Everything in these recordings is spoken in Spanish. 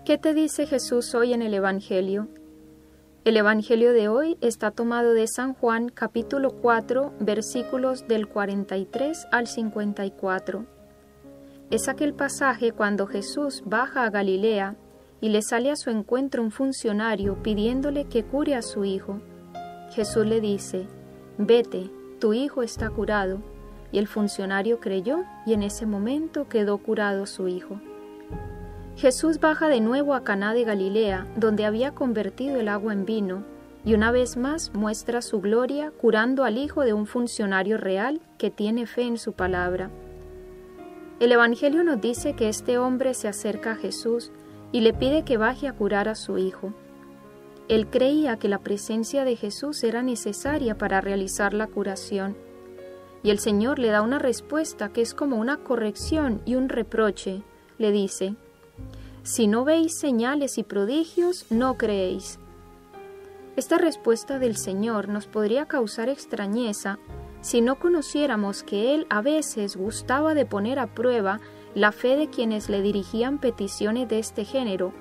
¿Qué te dice Jesús hoy en el Evangelio? El Evangelio de hoy está tomado de San Juan, capítulo 4, versículos del 43 al 54. Es aquel pasaje cuando Jesús baja a Galilea y le sale a su encuentro un funcionario pidiéndole que cure a su hijo. Jesús le dice: «Vete, tu hijo está curado», y el funcionario creyó y en ese momento quedó curado su hijo. Jesús baja de nuevo a Caná de Galilea, donde había convertido el agua en vino, y una vez más muestra su gloria curando al hijo de un funcionario real que tiene fe en su palabra. El Evangelio nos dice que este hombre se acerca a Jesús y le pide que baje a curar a su hijo. Él creía que la presencia de Jesús era necesaria para realizar la curación, y el Señor le da una respuesta que es como una corrección y un reproche. Le dice: «Si no veis señales y prodigios, no creéis». Esta respuesta del Señor nos podría causar extrañeza si no conociéramos que Él a veces gustaba de poner a prueba la fe de quienes le dirigían peticiones de este género,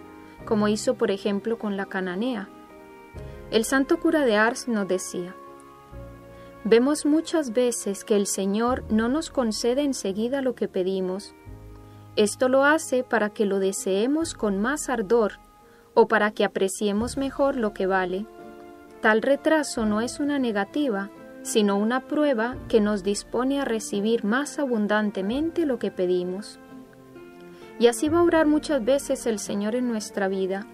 como hizo por ejemplo con la cananea. El santo cura de Ars nos decía: «Vemos muchas veces que el Señor no nos concede enseguida lo que pedimos. Esto lo hace para que lo deseemos con más ardor o para que apreciemos mejor lo que vale. Tal retraso no es una negativa, sino una prueba que nos dispone a recibir más abundantemente lo que pedimos». Y así va a obrar muchas veces el Señor en nuestra vida.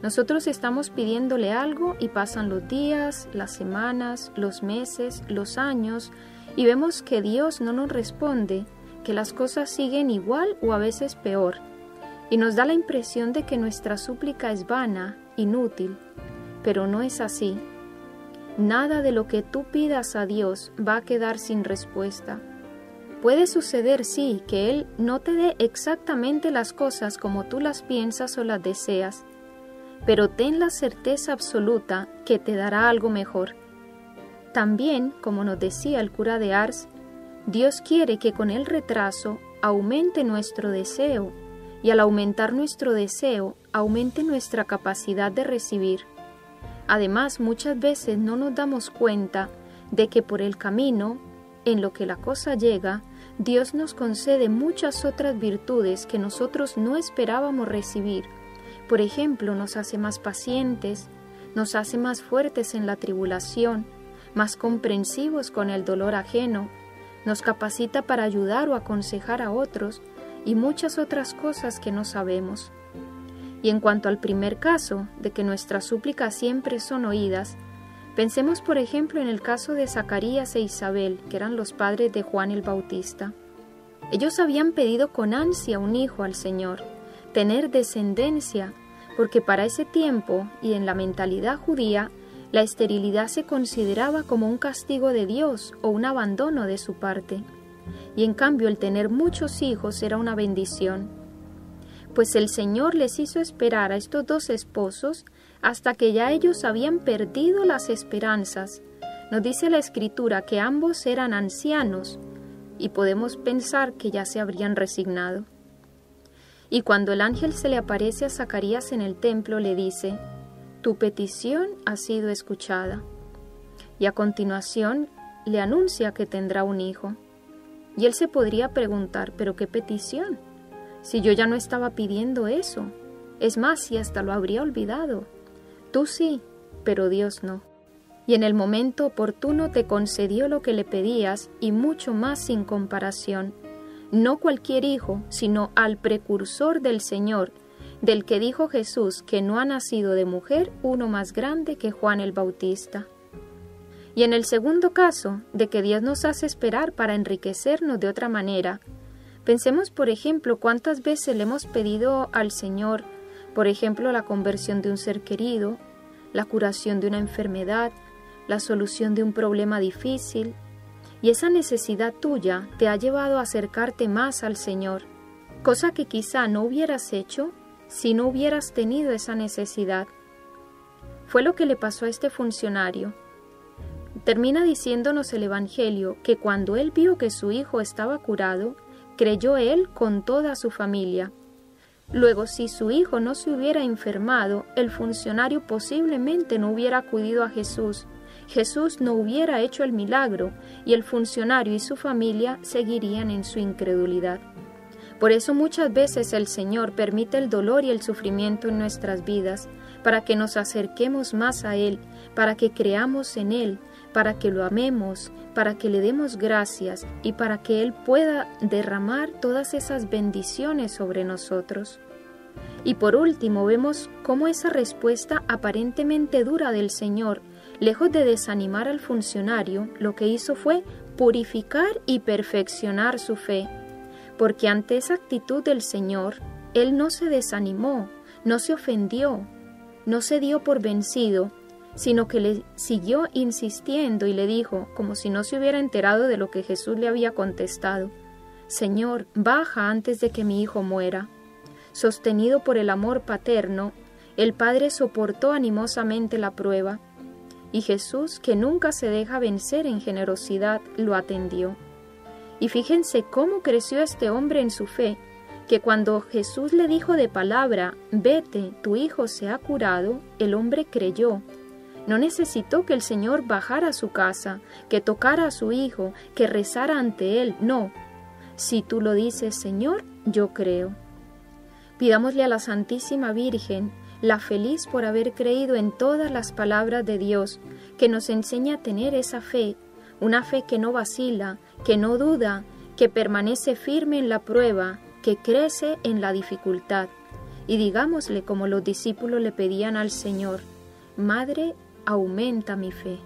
Nosotros estamos pidiéndole algo y pasan los días, las semanas, los meses, los años, y vemos que Dios no nos responde, que las cosas siguen igual o a veces peor, y nos da la impresión de que nuestra súplica es vana, inútil, pero no es así. Nada de lo que tú pidas a Dios va a quedar sin respuesta. Puede suceder, sí, que Él no te dé exactamente las cosas como tú las piensas o las deseas, pero ten la certeza absoluta que te dará algo mejor. También, como nos decía el cura de Ars, Dios quiere que con el retraso aumente nuestro deseo, y al aumentar nuestro deseo, aumente nuestra capacidad de recibir. Además, muchas veces no nos damos cuenta de que por el camino, en lo que la cosa llega, Dios nos concede muchas otras virtudes que nosotros no esperábamos recibir. Por ejemplo, nos hace más pacientes, nos hace más fuertes en la tribulación, más comprensivos con el dolor ajeno, nos capacita para ayudar o aconsejar a otros y muchas otras cosas que no sabemos. Y en cuanto al primer caso, de que nuestras súplicas siempre son oídas, pensemos por ejemplo en el caso de Zacarías e Isabel, que eran los padres de Juan el Bautista. Ellos habían pedido con ansia un hijo al Señor, tener descendencia, porque para ese tiempo y en la mentalidad judía, la esterilidad se consideraba como un castigo de Dios o un abandono de su parte, y en cambio el tener muchos hijos era una bendición. Pues el Señor les hizo esperar a estos dos esposos hasta que ya ellos habían perdido las esperanzas. Nos dice la Escritura que ambos eran ancianos, y podemos pensar que ya se habrían resignado. Y cuando el ángel se le aparece a Zacarías en el templo, le dice: «Tu petición ha sido escuchada». Y a continuación le anuncia que tendrá un hijo. Y él se podría preguntar: ¿pero qué petición? Si yo ya no estaba pidiendo eso. Es más, si hasta lo habría olvidado. Tú sí, pero Dios no. Y en el momento oportuno te concedió lo que le pedías y mucho más sin comparación. No cualquier hijo, sino al precursor del Señor, del que dijo Jesús que no ha nacido de mujer uno más grande que Juan el Bautista. Y en el segundo caso, de que Dios nos hace esperar para enriquecernos de otra manera, pensemos por ejemplo cuántas veces le hemos pedido al Señor, por ejemplo la conversión de un ser querido, la curación de una enfermedad, la solución de un problema difícil, y esa necesidad tuya te ha llevado a acercarte más al Señor, cosa que quizá no hubieras hecho si no hubieras tenido esa necesidad. Fue lo que le pasó a este funcionario. Termina diciéndonos el Evangelio que cuando él vio que su hijo estaba curado, creyó él con toda su familia. Luego, si su hijo no se hubiera enfermado, el funcionario posiblemente no hubiera acudido a Jesús. Jesús no hubiera hecho el milagro y el funcionario y su familia seguirían en su incredulidad. Por eso muchas veces el Señor permite el dolor y el sufrimiento en nuestras vidas, para que nos acerquemos más a Él, para que creamos en Él, para que lo amemos, para que le demos gracias y para que Él pueda derramar todas esas bendiciones sobre nosotros. Y por último vemos cómo esa respuesta aparentemente dura del Señor, lejos de desanimar al funcionario, lo que hizo fue purificar y perfeccionar su fe, porque ante esa actitud del Señor, Él no se desanimó, no se ofendió, no se dio por vencido, sino que le siguió insistiendo y le dijo, como si no se hubiera enterado de lo que Jesús le había contestado: Señor, baja antes de que mi hijo muera. Sostenido por el amor paterno, el padre soportó animosamente la prueba, y Jesús, que nunca se deja vencer en generosidad, lo atendió. Y fíjense cómo creció este hombre en su fe, que cuando Jesús le dijo de palabra, vete, tu hijo se ha curado, el hombre creyó. No necesitó que el Señor bajara a su casa, que tocara a su hijo, que rezara ante él, no. Si tú lo dices, Señor, yo creo. Pidámosle a la Santísima Virgen, la feliz por haber creído en todas las palabras de Dios, que nos enseñe a tener esa fe, una fe que no vacila, que no duda, que permanece firme en la prueba, que crece en la dificultad. Y digámosle como los discípulos le pedían al Señor: Madre, aumenta mi fe.